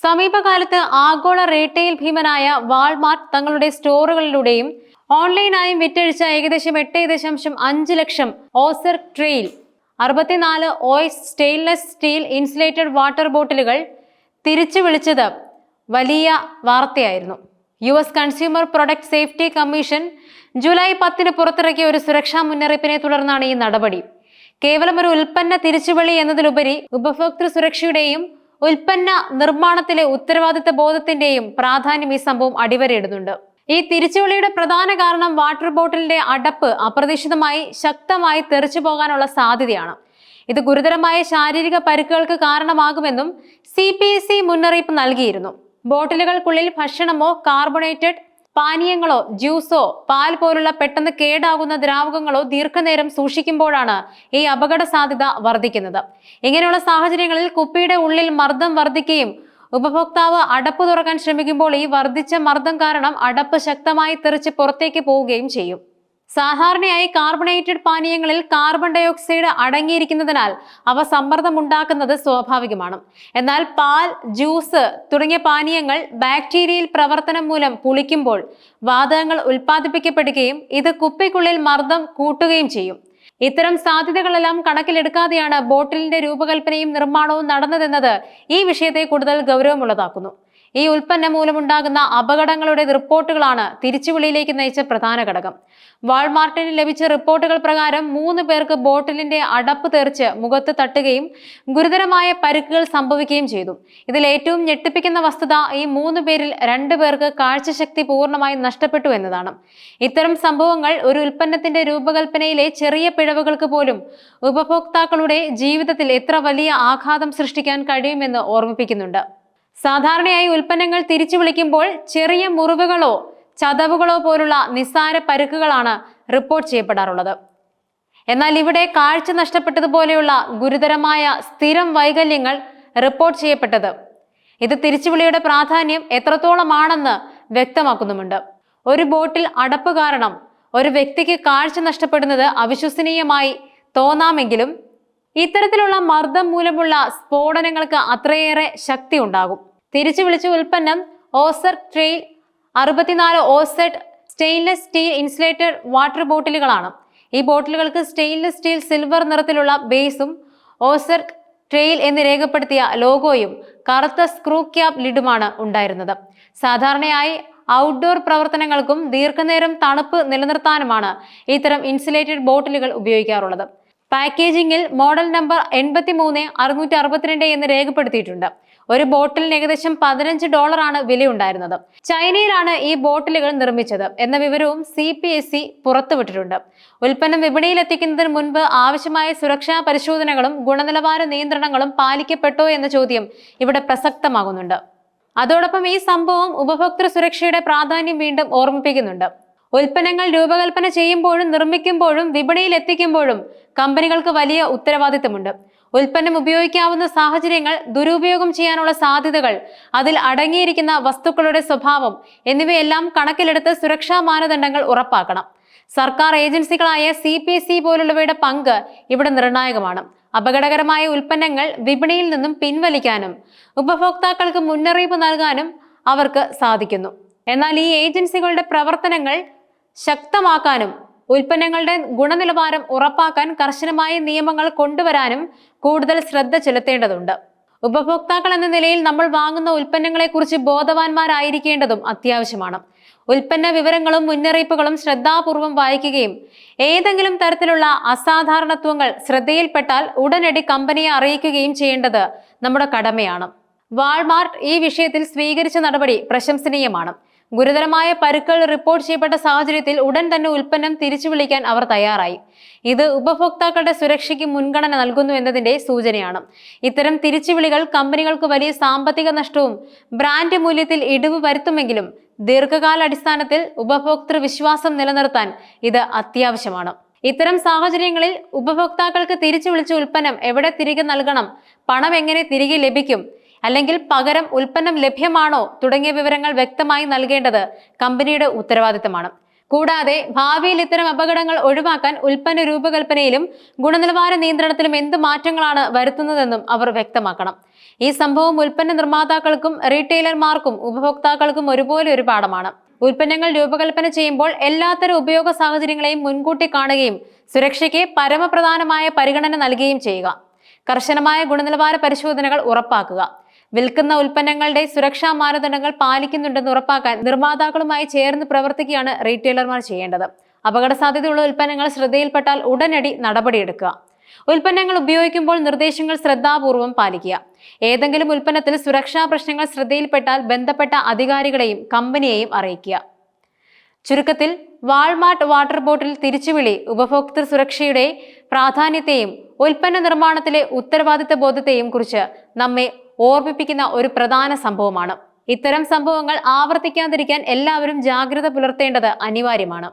സമീപകാലത്ത് ആഗോള retail ഭീമനായ Walmart തങ്ങളുടെ സ്റ്റോറുകളിലൂടെയും ഓൺലൈനായും വിറ്റഴിച്ച ഏകദേശം 8.5 ലക്ഷം Ozer trail 64 ഓയിസ് stainless steel insulated water ബോട്ടിലുകൾ തിരിച്ചു വിളിച്ചത് വലിയ വാർത്തയായിരുന്നു. US consumer product safety commission July 10 പുറത്തിറക്കിയ ഒരു സുരക്ഷാ മുന്നറിയിപ്പിനെ തുടർന്നാണ് ഈ നടപടി. കേവലം ഒരു ഉൽപ്പന്ന തിരിച്ചുവിളി എന്നതിലുപരി ഉപഭോക്തൃ സുരക്ഷയുടെയും ഉൽപ്പന്ന നിർമ്മാണത്തിലെ ഉത്തരവാദിത്ത ബോധത്തിന്റെയും പ്രാധാന്യം ഈ സംഭവം അടിവരയിടുന്നുണ്ട്. ഈ തിരിച്ചുവിളിയുടെ പ്രധാന കാരണം വാട്ടർ ബോട്ടിലിന്റെ അടപ്പ് അപ്രതീക്ഷിതമായി ശക്തമായി തെറിച്ചു പോകാനുള്ള സാധ്യതയാണ്. ഇത് ഗുരുതരമായ ശാരീരിക പരിക്കുകൾക്ക് കാരണമാകുമെന്നും CPSC മുന്നറിയിപ്പ് നൽകിയിരുന്നു. ബോട്ടിലുകൾക്കുള്ളിൽ ഭക്ഷണമോ കാർബണേറ്റഡ് പാനീയങ്ങളോ ജ്യൂസോ പാൽ പോലുള്ള പെട്ടെന്ന് കേടാകുന്ന ദ്രാവകങ്ങളോ ദീർഘനേരം സൂക്ഷിക്കുമ്പോഴാണ് ഈ അപകട സാധ്യത വർദ്ധിക്കുന്നത്. ഇങ്ങനെയുള്ള സാഹചര്യങ്ങളിൽ കുപ്പിയുടെ ഉള്ളിൽ മർദ്ദം വർദ്ധിക്കുകയും ഉപഭോക്താവ് അടപ്പ് തുറക്കാൻ ശ്രമിക്കുമ്പോൾ ഈ വർദ്ധിച്ച മർദ്ദം കാരണം അടപ്പ് ശക്തമായി തെറിച്ച് പുറത്തേക്ക് പോവുകയും ചെയ്യും. സാധാരണയായി കാർബണേറ്റഡ് പാനീയങ്ങളിൽ കാർബൺ ഡയോക്സൈഡ് അടങ്ങിയിരിക്കുന്നതിനാൽ അവ സമ്മർദ്ദമുണ്ടാക്കുന്നത് സ്വാഭാവികമാണ്. എന്നാൽ പാൽ, ജ്യൂസ് തുടങ്ങിയ പാനീയങ്ങൾ ബാക്ടീരിയൽ പ്രവർത്തനം മൂലം പുളിക്കുമ്പോൾ വാതകങ്ങൾ ഉൽപ്പാദിപ്പിക്കപ്പെടുകയും ഇത് കുപ്പിക്കുള്ളിൽ മർദ്ദം കൂട്ടുകയും ചെയ്യും. ഇത്തരം സാധ്യതകളെല്ലാം കണക്കിലെടുക്കാതെയാണ് ബോട്ടിലിന്റെ രൂപകൽപ്പനയും നിർമ്മാണവും നടന്നതെന്നത് ഈ വിഷയത്തെ കൂടുതൽ ഗൗരവമുള്ളതാക്കുന്നു. ഈ ഉൽപ്പന്നം മൂലമുണ്ടാകുന്ന അപകടങ്ങളുടെ റിപ്പോർട്ടുകളാണ് തിരിച്ചുവിളിയിലേക്ക് നയിച്ച പ്രധാന ഘടകം. വാൾമാർട്ടിന് ലഭിച്ച റിപ്പോർട്ടുകൾ പ്രകാരം 3 പേർക്ക് ബോട്ടിലിന്റെ അടപ്പ് തെറിച്ച് മുഖത്ത് തട്ടുകയും ഗുരുതരമായ പരിക്കുകൾ സംഭവിക്കുകയും ചെയ്തു. ഇതിൽ ഏറ്റവും ഞെട്ടിപ്പിക്കുന്ന വസ്തുത ഈ 3 പേരിൽ 2 പേർക്ക് കാഴ്ചശക്തി പൂർണ്ണമായി നഷ്ടപ്പെട്ടു എന്നതാണ്. ഇത്തരം സംഭവങ്ങൾ ഒരു ഉൽപ്പന്നത്തിന്റെ രൂപകൽപ്പനയിലെ ചെറിയ പിഴവുകൾക്ക് പോലും ഉപഭോക്താക്കളുടെ ജീവിതത്തിൽ എത്ര വലിയ ആഘാതം സൃഷ്ടിക്കാൻ കഴിയുമെന്ന് ഓർമ്മിപ്പിക്കുന്നുണ്ട്. സാധാരണയായി ഉൽപ്പന്നങ്ങൾ തിരിച്ചു വിളിക്കുമ്പോൾ ചെറിയ മുറിവുകളോ ചതവുകളോ പോലുള്ള നിസ്സാര പരുക്കുകളാണ് റിപ്പോർട്ട് ചെയ്യപ്പെടാറുള്ളത്. എന്നാൽ ഇവിടെ കാഴ്ച നഷ്ടപ്പെട്ടതുപോലെയുള്ള ഗുരുതരമായ സ്ഥിരം വൈകല്യങ്ങൾ റിപ്പോർട്ട് ചെയ്യപ്പെട്ടത് ഇത് തിരിച്ചുവിളിയുടെ പ്രാധാന്യം എത്രത്തോളമാണെന്ന് വ്യക്തമാക്കുന്നുമുണ്ട്. ഒരു ബോട്ടിൽ അടപ്പ് കാരണം ഒരു വ്യക്തിക്ക് കാഴ്ച നഷ്ടപ്പെടുന്നത് അവിശ്വസനീയമായി തോന്നാമെങ്കിലും ഇത്തരത്തിലുള്ള മർദ്ദം മൂലമുള്ള സ്ഫോടനങ്ങൾക്ക് അത്രയേറെ ശക്തി ഉണ്ടാകും. തിരിച്ചു വിളിച്ച ഉൽപ്പന്നം Ozark trail 64 oz stainless steel insulated water ബോട്ടിലുകളാണ്. ഈ ബോട്ടിലുകൾക്ക് സ്റ്റെയിൻലെസ് സ്റ്റീൽ സിൽവർ നിറത്തിലുള്ള ബേസും ഓസർ ട്രെയിൽ എന്ന് രേഖപ്പെടുത്തിയ ലോഗോയും കറുത്ത സ്ക്രൂ ക്യാപ് ലിഡുമാണ് ഉണ്ടായിരുന്നത്. സാധാരണയായി ഔട്ട്ഡോർ പ്രവർത്തനങ്ങൾക്കും ദീർഘനേരം തണുപ്പ് നിലനിർത്താനുമാണ് ഇത്തരം ഇൻസുലേറ്റഡ് ബോട്ടിലുകൾ ഉപയോഗിക്കാറുള്ളത്. പാക്കേജിംഗിൽ മോഡൽ നമ്പർ 83662 എന്ന് രേഖപ്പെടുത്തിയിട്ടുണ്ട്. ഒരു ബോട്ടിലിന് ഏകദേശം $15 വിലയുണ്ടായിരുന്നത്. ചൈനയിലാണ് ഈ ബോട്ടിലുകൾ നിർമ്മിച്ചത് എന്ന വിവരവും CPSC പുറത്തുവിട്ടിട്ടുണ്ട്. ഉൽപ്പന്നം വിപണിയിൽ എത്തിക്കുന്നതിന് മുൻപ് ആവശ്യമായ സുരക്ഷാ പരിശോധനകളും ഗുണനിലവാര നിയന്ത്രണങ്ങളും പാലിക്കപ്പെട്ടോ എന്ന ചോദ്യം ഇവിടെ പ്രസക്തമാകുന്നുണ്ട്. അതോടൊപ്പം ഈ സംഭവം ഉപഭോക്തൃ സുരക്ഷയുടെ പ്രാധാന്യം വീണ്ടും ഓർമ്മിപ്പിക്കുന്നുണ്ട്. ഉൽപ്പന്നങ്ങൾ രൂപകൽപ്പന ചെയ്യുമ്പോഴും നിർമ്മിക്കുമ്പോഴും വിപണിയിൽ എത്തിക്കുമ്പോഴും കമ്പനികൾക്ക് വലിയ ഉത്തരവാദിത്തമുണ്ട്. ഉൽപ്പന്നം ഉപയോഗിക്കാവുന്ന സാഹചര്യങ്ങൾ, ദുരുപയോഗം ചെയ്യാനുള്ള സാധ്യതകൾ, അതിൽ അടങ്ങിയിരിക്കുന്ന വസ്തുക്കളുടെ സ്വഭാവം എന്നിവയെല്ലാം കണക്കിലെടുത്ത് സുരക്ഷാ മാനദണ്ഡങ്ങൾ ഉറപ്പാക്കണം. സർക്കാർ ഏജൻസികളായ CPSC പോലുള്ളവയുടെ പങ്ക് ഇവിടെ നിർണായകമാണ്. അപകടകരമായ ഉൽപ്പന്നങ്ങൾ വിപണിയിൽ നിന്നും പിൻവലിക്കാനും ഉപഭോക്താക്കൾക്ക് മുന്നറിയിപ്പ് നൽകാനും അവർക്ക് സാധിക്കുന്നു. എന്നാൽ ഈ ഏജൻസികളുടെ പ്രവർത്തനങ്ങൾ ശക്തമാക്കാനും ഉൽപ്പന്നങ്ങളുടെ ഗുണനിലവാരം ഉറപ്പാക്കാൻ കർശനമായ നിയമങ്ങൾ കൊണ്ടുവരാനും കൂടുതൽ ശ്രദ്ധ ചെലുത്തേണ്ടതുണ്ട്. ഉപഭോക്താക്കൾ എന്ന നിലയിൽ നമ്മൾ വാങ്ങുന്ന ഉൽപ്പന്നങ്ങളെക്കുറിച്ച് ബോധവാന്മാരായിരിക്കേണ്ടതും അത്യാവശ്യമാണ്. ഉൽപ്പന്ന വിവരങ്ങളും മുന്നറിയിപ്പുകളും ശ്രദ്ധാപൂർവം വായിക്കുകയും ഏതെങ്കിലും തരത്തിലുള്ള അസാധാരണത്വങ്ങൾ ശ്രദ്ധയിൽപ്പെട്ടാൽ ഉടനടി കമ്പനിയെ അറിയിക്കുകയും ചെയ്യേണ്ടത് നമ്മുടെ കടമയാണ്. വാൾമാർട്ട് ഈ വിഷയത്തിൽ സ്വീകരിച്ച നടപടി പ്രശംസനീയമാണ്. ഗുരുതരമായ പരുക്കൾ റിപ്പോർട്ട് ചെയ്യപ്പെട്ട സാഹചര്യത്തിൽ ഉടൻ തന്നെ ഉൽപ്പന്നം തിരിച്ചു വിളിക്കാൻ അവർ തയ്യാറായി. ഇത് ഉപഭോക്താക്കളുടെ സുരക്ഷയ്ക്ക് മുൻഗണന നൽകുന്നു എന്നതിന്റെ സൂചനയാണ്. ഇത്തരം തിരിച്ചുവിളികൾ കമ്പനികൾക്ക് വലിയ സാമ്പത്തിക നഷ്ടവും ബ്രാൻഡ് മൂല്യത്തിൽ ഇടിവ് വരുത്തുമെങ്കിലും ദീർഘകാലാടിസ്ഥാനത്തിൽ ഉപഭോക്തൃ വിശ്വാസം നിലനിർത്താൻ ഇത് അത്യാവശ്യമാണ്. ഇത്തരം സാഹചര്യങ്ങളിൽ ഉപഭോക്താക്കൾക്ക് തിരിച്ചു വിളിച്ച ഉൽപ്പന്നം എവിടെ തിരികെ നൽകണം, പണം എങ്ങനെ തിരികെ ലഭിക്കും, അല്ലെങ്കിൽ പകരം ഉൽപ്പന്നം ലഭ്യമാണോ തുടങ്ങിയ വിവരങ്ങൾ വ്യക്തമായി നൽകേണ്ടത് കമ്പനിയുടെ ഉത്തരവാദിത്തമാണ്. കൂടാതെ ഭാവിയിൽ ഇത്തരം അപകടങ്ങൾ ഒഴിവാക്കാൻ ഉൽപ്പന്ന രൂപകൽപ്പനയിലും ഗുണനിലവാര നിയന്ത്രണത്തിലും എന്ത് മാറ്റങ്ങളാണ് വരുത്തുന്നതെന്നും അവർ വ്യക്തമാക്കണം. ഈ സംഭവം ഉൽപ്പന്ന നിർമ്മാതാക്കൾക്കും റീറ്റെയിലർമാർക്കും ഉപഭോക്താക്കൾക്കും ഒരുപോലെ ഒരു പാഠമാണ്. ഉൽപ്പന്നങ്ങൾ രൂപകൽപ്പന ചെയ്യുമ്പോൾ എല്ലാത്തരം ഉപയോഗ സാഹചര്യങ്ങളെയും മുൻകൂട്ടി കാണുകയും സുരക്ഷയ്ക്ക് പരമപ്രധാനമായ പരിഗണന നൽകുകയും ചെയ്യുക. കർശനമായ ഗുണനിലവാര പരിശോധനകൾ ഉറപ്പാക്കുക. വിൽക്കുന്ന ഉൽപ്പന്നങ്ങളുടെ സുരക്ഷാ മാനദണ്ഡങ്ങൾ പാലിക്കുന്നുണ്ടെന്ന് ഉറപ്പാക്കാൻ നിർമ്മാതാക്കളുമായി ചേർന്ന് പ്രവർത്തിക്കുകയാണ് റീറ്റെയിലർമാർ ചെയ്യേണ്ടത്. അപകട സാധ്യതയുള്ള ഉൽപ്പന്നങ്ങൾ ശ്രദ്ധയിൽപ്പെട്ടാൽ ഉടനടി നടപടിയെടുക്കുക. ഉൽപ്പന്നങ്ങൾ ഉപയോഗിക്കുമ്പോൾ നിർദ്ദേശങ്ങൾ ശ്രദ്ധാപൂർവം പാലിക്കുക. ഏതെങ്കിലും ഉൽപ്പന്നത്തിൽ സുരക്ഷാ പ്രശ്നങ്ങൾ ശ്രദ്ധയിൽപ്പെട്ടാൽ ബന്ധപ്പെട്ട അധികാരികളെയും കമ്പനിയെയും അറിയിക്കുക. ചുരുക്കത്തിൽ, വാൾമാർട്ട് വാട്ടർ ബോട്ടിൽ തിരിച്ചുവിളി ഉപഭോക്തൃ സുരക്ഷയുടെ പ്രാധാന്യത്തെയും ഉൽപ്പന്ന നിർമ്മാണത്തിലെ ഉത്തരവാദിത്ത ബോധത്തെയും കുറിച്ച് നമ്മെ ഓർമ്മിപ്പിക്കുന്ന ഒരു പ്രധാന സംഭവമാണ്. ഇത്തരം സംഭവങ്ങൾ ആവർത്തിക്കാതിരിക്കാൻ എല്ലാവരും ജാഗ്രത പുലർത്തേണ്ടത് അനിവാര്യമാണ്.